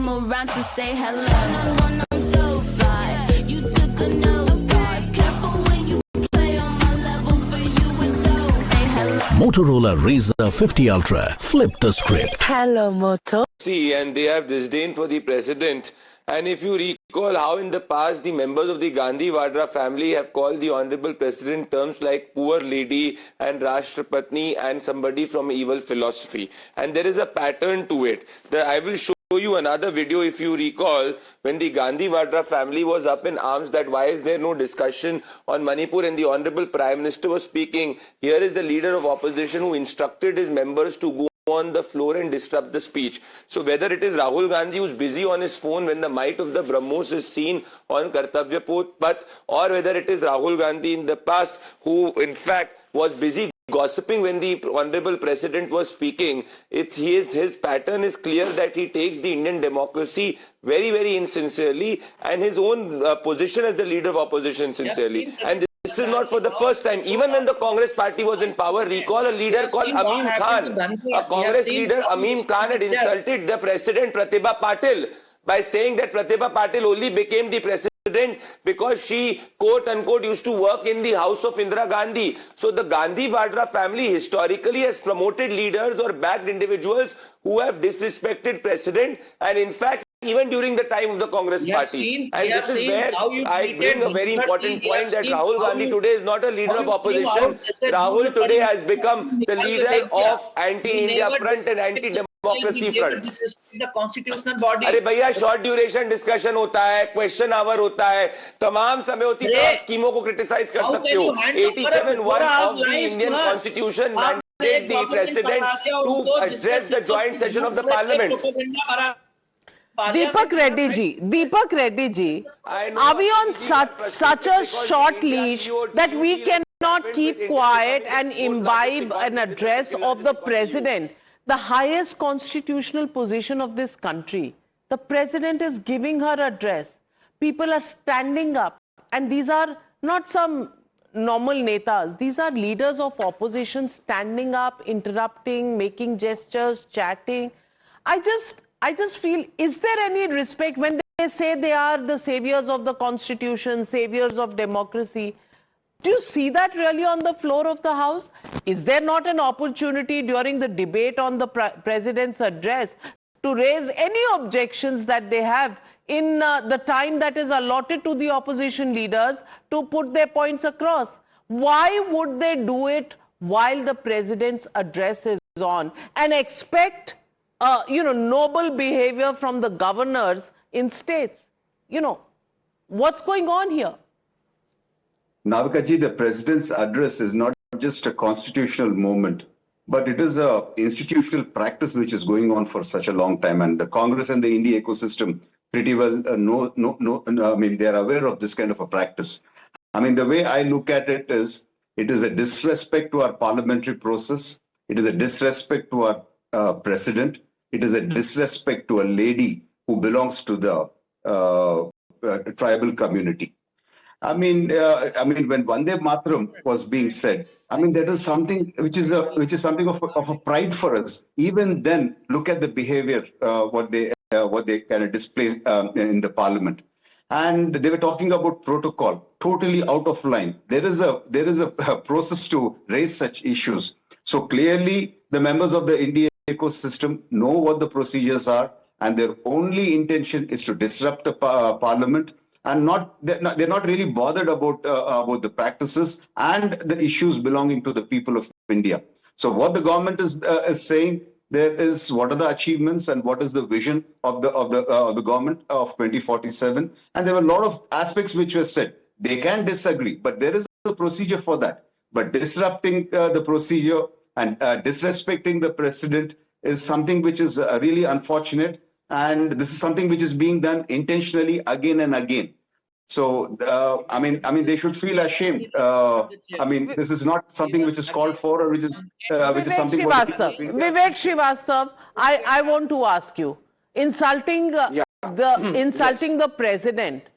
came around to say hello. One, I'm so fly. You took a nosedive. Careful when you play on my level. For you it's so. Hey, hello. Motorola Razr 50 Ultra. Flip the script. Hello, Moto. See, and they have disdain for the president. And if you recall how in the past the members of the Gandhi Vadra family have called the Honorable President terms like poor lady and Rashtrapatni and somebody from evil philosophy. And there is a pattern to it. I will show you another video if you recall when the Gandhi Vadra family was up in arms that why is there no discussion on Manipur and the Honorable Prime Minister was speaking. Here is the leader of opposition who instructed his members to go on the floor and disrupt the speech. So whether it is Rahul Gandhi who's busy on his phone when the might of the Brahmos is seen on Kartavya Path, or whether it is Rahul Gandhi in the past who in fact was busy gossiping when the Honorable President was speaking, his pattern is clear that he takes the Indian democracy very, very insincerely and his own position as the leader of opposition sincerely. And this is not for the first time. Even when the Congress party was in power, recall a leader called Amin Khan. A Congress leader, Amin Khan, had insulted the President Pratibha Patil by saying that Pratibha Patil only became the President because she, quote unquote, used to work in the house of Indira Gandhi. So the Gandhi Vadra family historically has promoted leaders or backed individuals who have disrespected President, and in fact, even during the time of the Congress party. And this is where I bring a very important point that Rahul Gandhi today is not a leader of opposition. Rahul today has become the leader of anti-India front and anti-democracy front. The constitutional body. अरे भैया short duration discussion होता है, question our होता है, तमाम समय होती है, स्कीमों को क्रिटिसाइज कर सकते हो. 87(1) of the Indian Constitution mandates the President to address the joint session of the Parliament. Deepak Reddy ji, are we on such a short leash that we cannot keep quiet and imbibe an address of the President, the highest constitutional position of this country? The President is giving her address. People are standing up, and these are not some normal netas. These are leaders of opposition standing up, interrupting, making gestures, chatting. I just feel, is there any respect when they say they are the saviors of the Constitution, saviors of democracy? Do you see that really on the floor of the House? Is there not an opportunity during the debate on the President's address to raise any objections that they have in the time that is allotted to the opposition leaders to put their points across? Why would they do it while the President's address is on and expect noble behavior from the governors in states? What's going on here? Navikaji, the President's address is not just a constitutional moment, but it is an institutional practice which is going on for such a long time. And the Congress and the India ecosystem pretty well they're aware of this kind of a practice. The way I look at it is a disrespect to our parliamentary process. It is a disrespect to our President. It is a disrespect to a lady who belongs to the tribal community. When Vande Mataram was being said, that is something which is something of a pride for us. Even then, look at the behavior, what they kind of display in the Parliament. And they were talking about protocol, totally out of line. There is a process to raise such issues. So clearly, the members of the India ecosystem know what the procedures are, and their only intention is to disrupt the Parliament, and they're not really bothered about the practices and the issues belonging to the people of India. So what the government is saying there is what are the achievements and what is the vision of the government of 2047, and there were a lot of aspects which were said. They can disagree, but there is a procedure for that. But disrupting the procedure and disrespecting the President is something which is really unfortunate, and this is something which is being done intentionally again and again. So, they should feel ashamed. This is not something which is called for, or which is something. Vivek Srivastava, I want to ask you, insulting the President